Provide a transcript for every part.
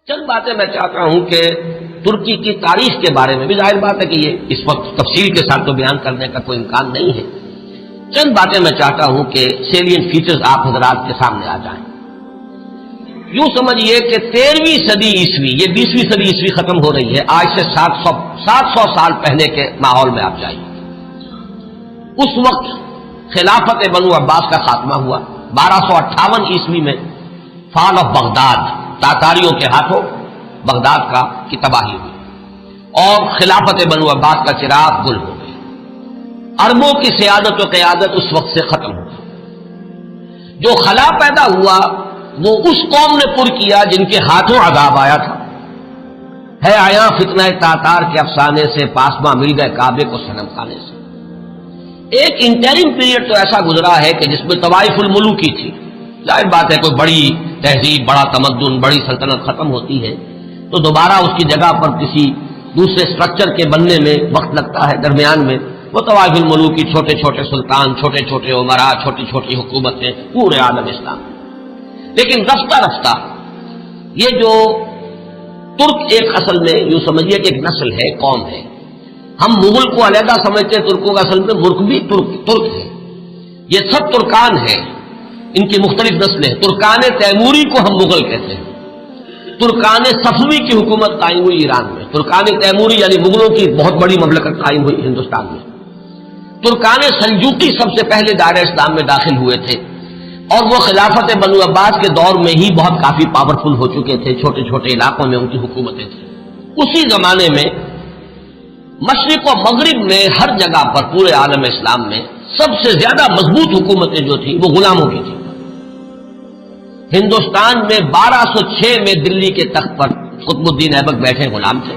چند باتیں میں چاہتا ہوں کہ ترکی کی تاریخ کے بارے میں بھی ظاہر بات ہے کہ یہ اس وقت تفصیل کے ساتھ تو بیان کرنے کا کوئی امکان نہیں ہے. چند باتیں میں چاہتا ہوں کہ سیلین فیچرز آپ حضرات کے سامنے آ جائیں. یوں سمجھیے کہ 13ویں صدی عیسوی، یہ 20ویں صدی عیسوی ختم ہو رہی ہے، آج سے 700 سال پہلے کے ماحول میں آپ جائیے. اس وقت خلافت بنو عباس کا خاتمہ ہوا. 1258 عیسوی میں فال آف بغداد، تاتاریوں کے ہاتھوں بغداد کی تباہی ہوئی اور خلافت بنو عباس کا چراغ گل ہو گئی. عربوں کی سیادت و قیادت اس وقت سے ختم ہو گئی. جو خلا پیدا ہوا وہ اس قوم نے پر کیا جن کے ہاتھوں عذاب آیا تھا. ہے آیا فتنہ تاتار کے افسانے سے، پاسباں مل گئے کعبے کو صنم خانے سے. ایک انٹرم پیریڈ تو ایسا گزرا ہے کہ جس میں طوائف الملوکی تھی. ظاہر بات ہے کوئی بڑی تہذیب، بڑا تمدن، بڑی سلطنت ختم ہوتی ہے تو دوبارہ اس کی جگہ پر کسی دوسرے سٹرکچر کے بننے میں وقت لگتا ہے. درمیان میں وہ طوائف الملوکی، چھوٹے چھوٹے سلطان، چھوٹے چھوٹے عمراء، چھوٹی چھوٹی حکومتیں پورے عالم اسلام. لیکن رفتہ رفتہ یہ جو ترک ایک اصل میں یوں سمجھیے کہ ایک نسل ہے، قوم ہے. ہم مغل کو علیحدہ سمجھتے ہیں، ترکوں کا اصل میں ملک بھی ترک ہے. یہ سب ترکان ہیں، ان کی مختلف نسلیں. ترکان تیموری کو ہم مغل کہتے ہیں. ترکان صفوی کی حکومت قائم ہوئی ایران میں. ترکان تیموری یعنی مغلوں کی بہت بڑی مملکت قائم ہوئی ہندوستان میں. ترکان سلجوقی سب سے پہلے دائرہ اسلام میں داخل ہوئے تھے اور وہ خلافت بنو عباس کے دور میں ہی بہت کافی پاورفل ہو چکے تھے. چھوٹے چھوٹے علاقوں میں ان کی حکومتیں تھیں. اسی زمانے میں مشرق و مغرب میں ہر جگہ پر پورے عالم اسلام میں سب سے زیادہ مضبوط حکومتیں جو تھیں وہ غلاموں کی تھیں. ہندوستان میں 1206 میں دلی کے تخت پر قطب الدین ایبک بیٹھے غلام تھے.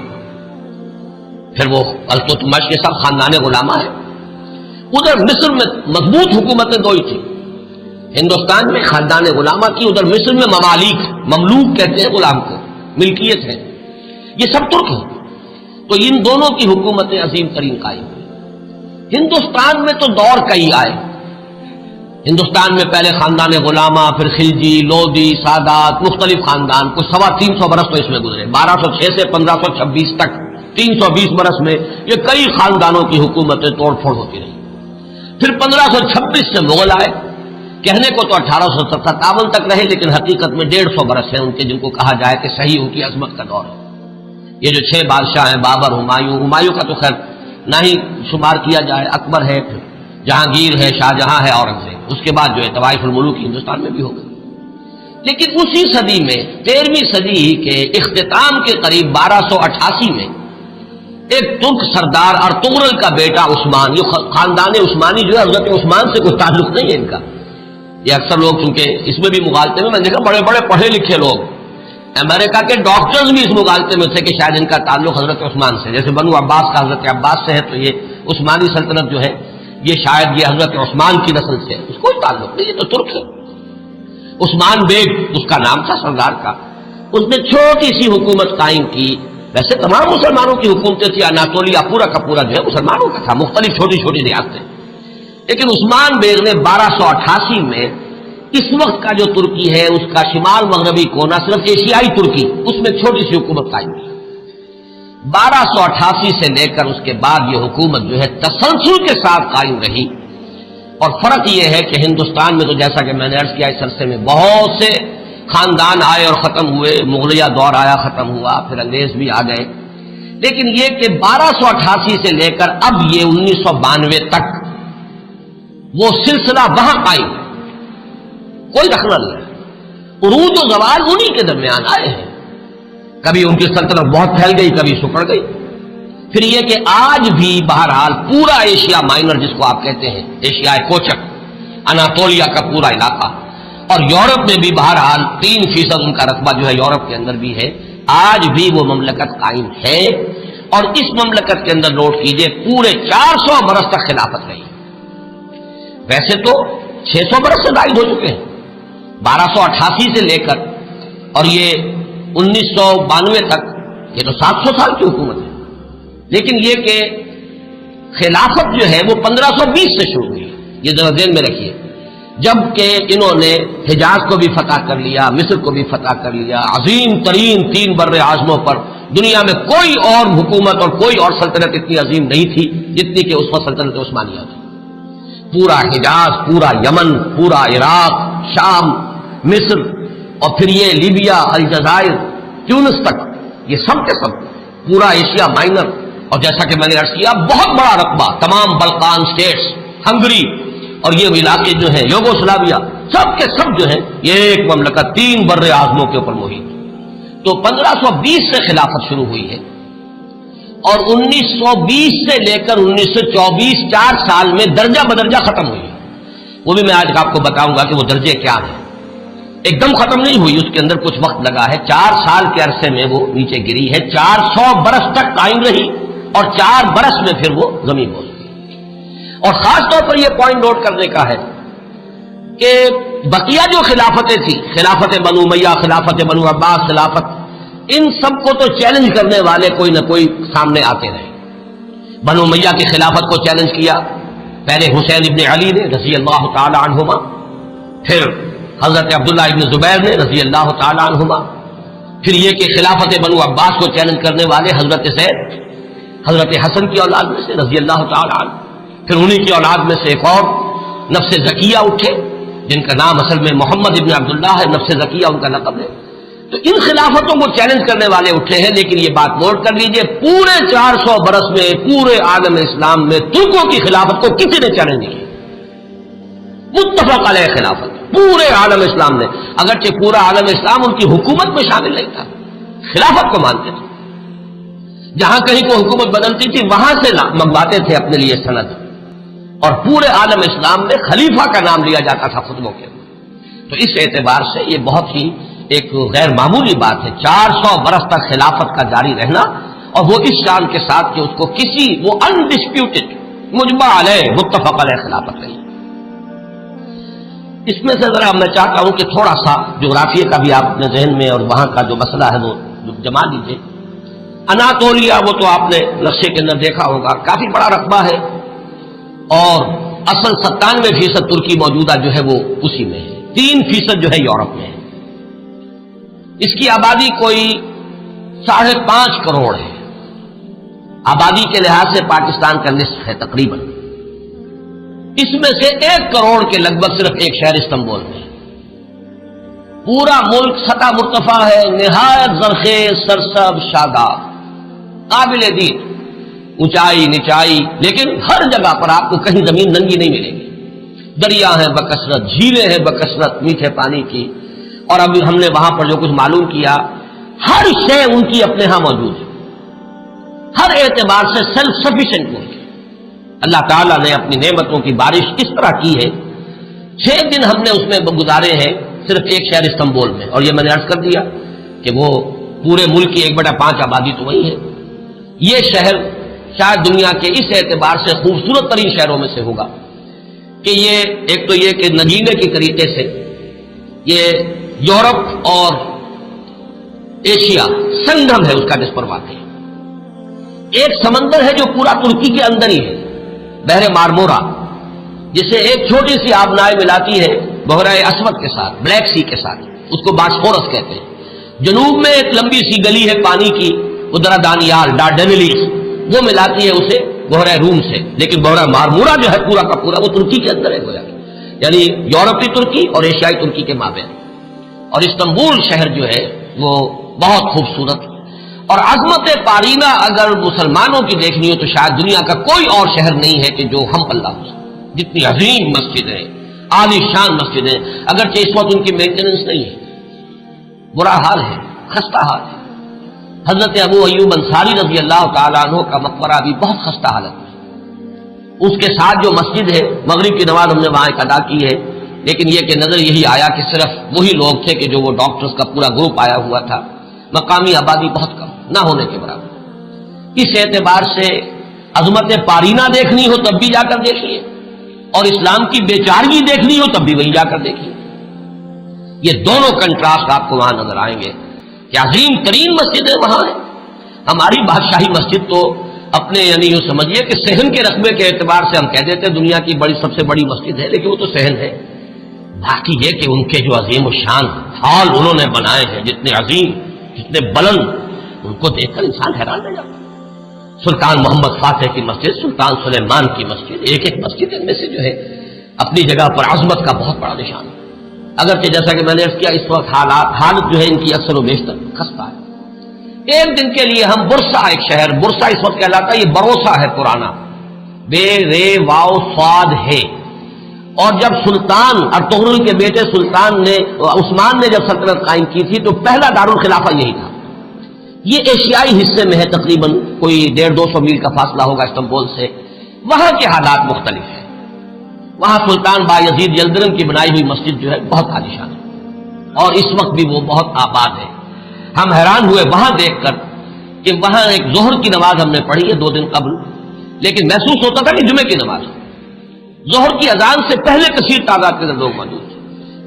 پھر وہ التتمش کے سب خاندان غلامہ ہیں. ادھر مصر میں مضبوط حکومتیں دو ہی تھیں. ہندوستان میں خاندان غلامہ کی، ادھر مصر میں مملوک کہتے ہیں غلام کو، ملکیت ہے. یہ سب ترک ہیں. تو ان دونوں کی حکومتیں عظیم ترین قائم ہوئی. ہندوستان میں تو دور کئی آئے. ہندوستان میں پہلے خاندان غلامہ، پھر خلجی، لودھی، سادات، مختلف خاندان، کچھ 325 برس تو اس میں گزرے. 1206 سے 1526 تک 320 برس میں یہ کئی خاندانوں کی حکومتیں توڑ پھوڑ ہوتی رہی. پھر 1526 سے مغل آئے. کہنے کو تو 1857 تک رہے، لیکن حقیقت میں 150 برس ہیں ان کے، جن کو کہا جائے کہ صحیح ان کی عظمت کا دور ہے. یہ جو 6 بادشاہ ہیں، بابر، ہمایوں کا تو خیر نہ ہی شمار کیا جائے، اکبر ہے، پھر جہانگیر ہے، شاہجہاں ہے، اورنگزیب. اس کے بعد جو ہے طوائف الملوک ہندوستان میں بھی ہو گئے. لیکن اسی صدی میں 13ویں صدی کے اختتام کے قریب 1288 میں ایک ترک سردار ارطغرل کا بیٹا عثمان، یہ خاندان عثمانی جو ہے حضرت عثمان سے کوئی تعلق نہیں ہے ان کا. یہ اکثر لوگ چونکہ اس میں بھی مغالطے میں نے دیکھا بڑے بڑے پڑھے لکھے لوگ، امریکہ کے ڈاکٹرز بھی اس مغالطے میں تھے کہ شاید ان کا تعلق حضرت عثمان سے، جیسے بنو عباس کا حضرت عباس سے ہے تو یہ عثمانی سلطنت جو ہے یہ شاید یہ حضرت عثمان کی نسل سے ہے. اس کوئی تعلق نہیں، یہ تو ترک ہے. عثمان بیگ اس کا نام تھا سردار کا. اس نے چھوٹی سی حکومت قائم کی. ویسے تمام مسلمانوں کی حکومتیں تھی. اناطولیا پورا کا پورا جو ہے مسلمانوں کا تھا، مختلف چھوٹی چھوٹی ریاستیں. لیکن عثمان بیگ نے 1288 میں اس وقت کا جو ترکی ہے اس کا شمال مغربی کونا، صرف ایشیائی ترکی، اس میں چھوٹی سی حکومت قائم کی. 1288 سے لے کر اس کے بعد یہ حکومت جو ہے تسلسل کے ساتھ قائم رہی. اور فرق یہ ہے کہ ہندوستان میں تو جیسا کہ میں نے عرض کیا اس عرصے میں بہت سے خاندان آئے اور ختم ہوئے. مغلیہ دور آیا، ختم ہوا، پھر انگریز بھی آ گئے. لیکن یہ کہ 1288 سے لے کر اب یہ 1992 تک وہ سلسلہ وہاں قائم ہے، کوئی رخنہ نہیں ہے. عروج و زوال انہی کے درمیان آئے ہیں. کبھی ان کی سلطنت بہت پھیل گئی، کبھی سکڑ گئی. پھر یہ کہ آج بھی بہرحال پورا ایشیا مائنر جس کو آپ کہتے ہیں، ایشیا کوچک، اناطولیا کا پورا علاقہ، اور یورپ میں بھی بہرحال 3% ان کا رقبہ جو ہے یورپ کے اندر بھی ہے. آج بھی وہ مملکت قائم ہے. اور اس مملکت کے اندر نوٹ کیجئے پورے 400 برس تک خلافت رہی. ویسے تو 600 برس سے زائد ہو چکے ہیں 1288 سے لے کر، اور یہ 1992 تک یہ تو 700 سال کی حکومت ہے. لیکن یہ کہ خلافت جو ہے وہ 1520 سے شروع ہوئی. یہ ذرا ذہن میں رکھیے. جبکہ انہوں نے حجاز کو بھی فتح کر لیا، مصر کو بھی فتح کر لیا، عظیم ترین 3 بر اعظموں پر دنیا میں کوئی اور حکومت اور کوئی اور سلطنت اتنی عظیم نہیں تھی جتنی کہ اس وقت سلطنت عثمانیہ تھی۔ پورا حجاز، پورا یمن، پورا عراق، شام، مصر، اور پھر یہ لیبیا، الجزائر، تیونس تک، یہ سب کے سب پورا ایشیا مائنر، اور جیسا کہ میں نے عرض کیا بہت بڑا رقبہ، تمام بلقان سٹیٹس، ہنگری اور یہ علاقے جو ہیں یوگوسلاویا، سب کے سب جو ہیں یہ ایک مملکت 3 بر اعظموں کے اوپر محیط۔ تو 1520 سے خلافت شروع ہوئی ہے اور 1920 سے لے کر 1924 4 سال میں درجہ بدرجہ ختم ہوئی ہے۔ وہ بھی میں آج آپ کو بتاؤں گا کہ وہ درجے کیا ہیں۔ ایک دم ختم نہیں ہوئی، اس کے اندر کچھ وقت لگا ہے، 4 سال کے عرصے میں وہ نیچے گری ہے، 400 برس تک قائم رہی اور 4 برس میں پھر وہ زمین بوس گئی۔ اور خاص طور پر یہ پوائنٹ نوٹ کرنے کا ہے کہ بقیہ جو خلافتیں تھیں، خلافت بنو امیہ، خلافت بنو عباس، خلافت، ان سب کو تو چیلنج کرنے والے کوئی نہ کوئی سامنے آتے رہے۔ بنو امیہ کی خلافت کو چیلنج کیا پہلے حسین ابن علی نے رضی اللہ تعالی عنہما، پھر حضرت عبداللہ ابن زبیر نے رضی اللہ تعالی عنہما، پھر یہ کہ خلافت بنو عباس کو چیلنج کرنے والے حضرت زید، حضرت حسن کی اولاد میں سے رضی اللہ تعالی عنہ، پھر انہی کی اولاد میں سے ایک اور نفس زکیہ اٹھے جن کا نام اصل میں محمد ابن عبداللہ ہے، نفس زکیہ ان کا لقب ہے۔ تو ان خلافتوں کو چیلنج کرنے والے اٹھے ہیں، لیکن یہ بات نوٹ کر لیجئے پورے 400 برس میں پورے عالم اسلام میں ترکوں کی خلافت کو کسی نے چیلنج نہیں کیا، متفق علیہ خلافت پورے عالم اسلام نے، اگرچہ پورا عالم اسلام ان کی حکومت میں شامل نہیں تھا، خلافت کو مانتے تھے، جہاں کہیں کو حکومت بدلتی تھی وہاں سے منگواتے تھے اپنے لیے سند، اور پورے عالم اسلام میں خلیفہ کا نام لیا جاتا تھا خطبوں کے۔ تو اس اعتبار سے یہ بہت ہی ایک غیر معمولی بات ہے، 400 برس تک خلافت کا جاری رہنا، اور وہ اس شان کے ساتھ کہ اس کو کسی وہ انڈسپیوٹڈ مجمع علیہ متفق علیہ خلافت رہی۔ اس میں سے ذرا میں چاہتا ہوں کہ تھوڑا سا جغرافیہ کا بھی آپ اپنے ذہن میں اور وہاں کا جو مسئلہ ہے وہ جما لیجیے۔ اناطولیہ وہ تو آپ نے نقشے کے اندر دیکھا ہوگا، کافی بڑا رقبہ ہے، اور اصل 97% ترکی موجودہ جو ہے وہ اسی میں ہے، 3% جو ہے یورپ میں ہے۔ اس کی آبادی کوئی 5.5 کروڑ ہے، آبادی کے لحاظ سے پاکستان کا نصف ہے تقریباً۔ اس میں سے 1 کروڑ کے لگ بھگ صرف ایک شہر استنبول میں ہے۔ پورا ملک سطح مرتفع ہے، نہایت زرخیز، سرسب، شاداب، قابل دید، اونچائی نچائی، لیکن ہر جگہ پر آپ کو کہیں زمین ننگی نہیں ملے گی، دریا ہیں بکثرت، جھیلیں ہیں بکثرت میٹھے پانی کی، اور ابھی ہم نے وہاں پر جو کچھ معلوم کیا ہر شے ان کی اپنے ہاں موجود ہے، ہر اعتبار سے سیلف سفیشینٹ ملک ہے۔ اللہ تعالیٰ نے اپنی نعمتوں کی بارش اس طرح کی ہے، 6 دن ہم نے اس میں گزارے ہیں صرف ایک شہر استنبول میں، اور یہ میں نے عرض کر دیا کہ وہ پورے ملک کی 1/5 آبادی تو وہی ہے۔ یہ شہر شاید دنیا کے اس اعتبار سے خوبصورت ترین شہروں میں سے ہوگا کہ یہ ایک تو یہ کہ نگینے کی طریقے سے یہ یورپ اور ایشیا سنگم ہے اس کا، جس پر واقع ہے۔ ایک سمندر ہے جو پورا ترکی کے اندر ہی ہے، بحر مارمورا، جسے ایک چھوٹی سی آبنائے ملاتی ہے بحیرہ اسود کے ساتھ، بلیک سی کے ساتھ، اس کو باسفورس کہتے ہیں۔ جنوب میں ایک لمبی سی گلی ہے پانی کی، ادرا دانیال ڈارڈینیلیز، وہ ملاتی ہے اسے بحیرہ روم سے، لیکن بحیرہ مارمورا جو ہے پورا کا پورا وہ ترکی کے اندر ہے گویا، یعنی یورپی ترکی اور ایشیائی ترکی کے مابین۔ اور استنبول شہر جو ہے وہ بہت خوبصورت، اور عظمت پارینہ اگر مسلمانوں کی دیکھنی ہو تو شاید دنیا کا کوئی اور شہر نہیں ہے کہ جو ہم پلہ ہو سکے، جتنی عظیم مسجدیں، عالی شان مسجدیں، اگرچہ اس وقت ان کی مینٹیننس نہیں ہے، برا حال ہے، خستہ حال ہے۔ حضرت ابو ایوب انصاری رضی اللہ تعالیٰ عنہ کا مقبرہ بھی بہت خستہ حالت میں، اس کے ساتھ جو مسجد ہے مغرب کی نماز ہم نے وہاں ایک ادا کی ہے، لیکن یہ کہ نظر یہی آیا کہ صرف وہی لوگ تھے کہ جو وہ ڈاکٹرز کا پورا گروپ آیا ہوا تھا، مقامی آبادی بہت کم، نہ ہونے کے برابر۔ اس اعتبار سے عظمت پارینہ دیکھنی ہو تب بھی جا کر دیکھیے، اور اسلام کی بیچارگی دیکھنی ہو تب بھی وہیں جا کر دیکھیے۔ یہ دونوں کنٹراسٹ آپ کو وہاں نظر آئیں گے کہ عظیم ترین مسجدیں وہاں ہیں۔ ہماری بادشاہی مسجد تو اپنے یعنی یوں سمجھیے کہ صحن کے رقبے کے اعتبار سے ہم کہہ دیتے ہیں دنیا کی سب سے بڑی مسجد ہے، لیکن وہ تو صحن ہے، باقی یہ کہ ان کے جو عظیم الشان ہال انہوں نے بنائے ہیں، جتنے عظیم، جتنے بلند، ان کو دیکھ کر انسان حیران رہ جاتا ہے۔ سلطان محمد فاتح کی مسجد، سلطان سلیمان کی مسجد، ایک ایک مسجد ان میں سے جو ہے اپنی جگہ پر عظمت کا بہت بڑا نشان ہے۔ اگرچہ جیسا کہ میں نے عرض کیا اس وقت حالت جو ہے ان کی اکثر و بیشتر خستہ ہے۔ ایک دن کے لیے ہم برسا، ایک شہر برسا اس وقت کہلاتا ہے، یہ بروسا ہے پرانا، بے رے واو صاد ہے۔ اور جب سلطان ارطغرل کے بیٹے سلطان نے عثمان نے جب سلطنت قائم کی تھی تو پہلا دارالخلافہ یہی تھا۔ یہ ایشیائی حصے میں ہے، تقریباً کوئی 150-200 میل کا فاصلہ ہوگا استنبول سے۔ وہاں کے حالات مختلف ہیں۔ وہاں سلطان بایزید یلدرم کی بنائی ہوئی مسجد جو ہے بہت عالیشان ہے اور اس وقت بھی وہ بہت آباد ہے۔ ہم حیران ہوئے وہاں دیکھ کر کہ وہاں ایک ظہر کی نماز ہم نے پڑھی ہے 2 دن قبل، لیکن محسوس ہوتا تھا کہ جمعے کی نماز ہے۔ ظہر کی اذان سے پہلے کثیر تعداد کے لوگ موجود تھے۔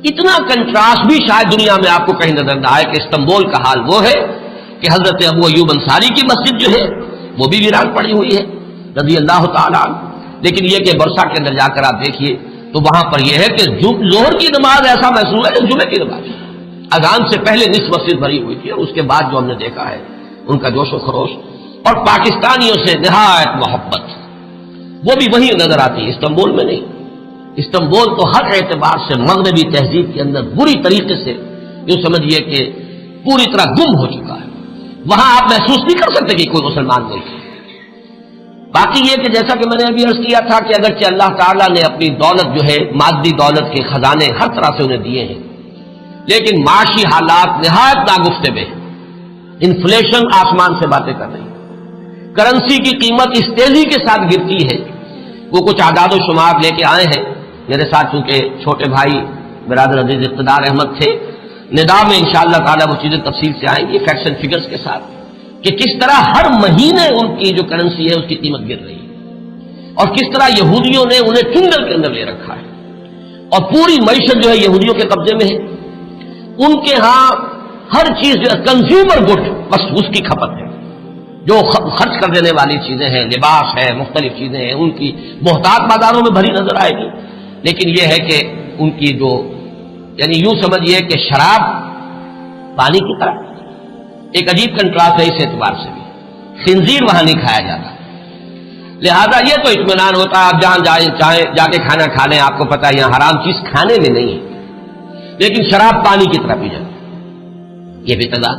اتنا کنٹراسٹ بھی شاید دنیا میں آپ کو کہیں نظر نہ آئے کہ استنبول کا حال وہ ہے کہ حضرت ابو ایوب انصاری کی مسجد جو ہے وہ بھی ویران پڑی ہوئی ہے رضی اللہ تعالیٰ عنہ۔ لیکن یہ کہ برسا کے اندر جا کر آپ دیکھیے تو وہاں پر یہ ہے کہ ظہر کی نماز ایسا محسوس ہے کہ جمعے کی نماز اذان سے پہلے نصف مسجد بھری ہوئی تھی، اور اس کے بعد جو ہم نے دیکھا ہے ان کا جوش و خروش اور پاکستانیوں سے نہایت محبت، وہ بھی وہی نظر آتی ہے، استنبول میں نہیں۔ استنبول تو ہر اعتبار سے مغربی تہذیب کے اندر بری طریقے سے یوں سمجھیے کہ پوری طرح گم ہو چکا ہے۔ وہاں آپ محسوس نہیں کر سکتے کہ کوئی مسلمان ملک ہے۔ باقی یہ کہ جیسا کہ میں نے ابھی عرض کیا تھا کہ اگرچہ اللہ تعالیٰ نے اپنی دولت جو ہے مادی دولت کے خزانے ہر طرح سے انہیں دیے ہیں، لیکن معاشی حالات نہایت ناگفتگو ہیں۔ انفلیشن آسمان سے باتیں کر رہی ہے، کرنسی کی قیمت اس تیزی کے ساتھ گرتی ہے۔ وہ کچھ اعداد و شمار لے کے آئے ہیں میرے ساتھ، چونکہ چھوٹے بھائی برادر عزیز اقتدار احمد تھے، ندا میں انشاءاللہ تعالیٰ وہ چیزیں تفصیل سے آئیں گی فیکٹس اینڈ فگرز کے ساتھ، کہ کس طرح ہر مہینے ان کی جو کرنسی ہے اس کی قیمت گر رہی ہے، اور کس طرح یہودیوں نے انہیں ٹنڈل کے اندر لے رکھا ہے، اور پوری معیشت جو ہے یہودیوں کے قبضے میں ہے۔ ان کے ہاں ہر چیز جو ہے کنزیومر گڈ، بس اس کی کھپت ہے، جو خرچ کر دینے والی چیزیں ہیں، لباس ہے، مختلف چیزیں ہیں، ان کی بہتات بازاروں میں بھری نظر آئے گی۔ لیکن یہ ہے کہ ان کی جو یعنی یوں سمجھیے کہ شراب پانی کی طرح، ایک عجیب کنٹراسٹ ہے اس اعتبار سے بھی، خنزیر وہاں نہیں کھایا جاتا، لہذا یہ تو اطمینان ہوتا ہے آپ جہاں چاہیں جا کے کھانا کھا لیں، آپ کو پتا ہے یہاں حرام چیز کھانے میں نہیں ہے، لیکن شراب پانی کی طرح پی جاتی، یہ بھی تضاد۔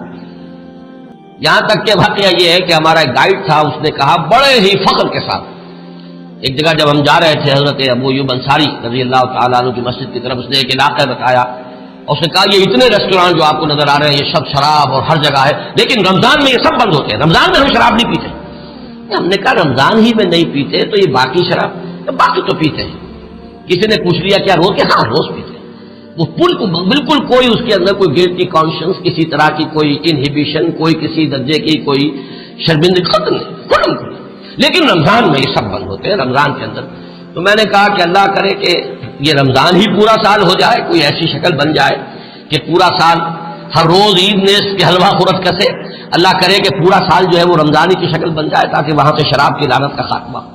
یہاں تک کہ واقعہ یہ ہے کہ ہمارا ایک گائیڈ تھا، اس نے کہا بڑے ہی فخر کے ساتھ، ایک جگہ جب ہم جا رہے تھے حضرت ابو ایوب انصاری رضی اللہ تعالیٰ عنہ کی مسجد کی طرف، اس نے ایک علاقہ بتایا اور اس نے کہا یہ اتنے ریسٹورانٹ جو آپ کو نظر آ رہے ہیں یہ سب شراب اور ہر جگہ ہے، لیکن رمضان میں یہ سب بند ہوتے ہیں، رمضان میں ہم شراب نہیں پیتے۔ ہم نے کہا رمضان ہی میں نہیں پیتے تو یہ باقی شراب، باقی تو پیتے ہیں۔ کسی نے پوچھ لیا کیا روز کے؟ ہاں روز پیتے ہیں۔ وہ بالکل کوئی اس کے اندر کوئی گلٹی کانشنس، کسی طرح کی کوئی انہیبیشن، کوئی کسی درجے کی کوئی شرمندگی ختم نہیں، لیکن رمضان میں یہ سب بند ہوتے ہیں رمضان کے اندر۔ تو میں نے کہا کہ اللہ کرے کہ یہ رمضان ہی پورا سال ہو جائے، کوئی ایسی شکل بن جائے کہ پورا سال ہر روز عید نے اس کے حلوہ خورت کسے، اللہ کرے کہ پورا سال جو ہے وہ رمضانی کی شکل بن جائے تاکہ وہاں سے شراب کی لعنت کا خاتمہ ہو۔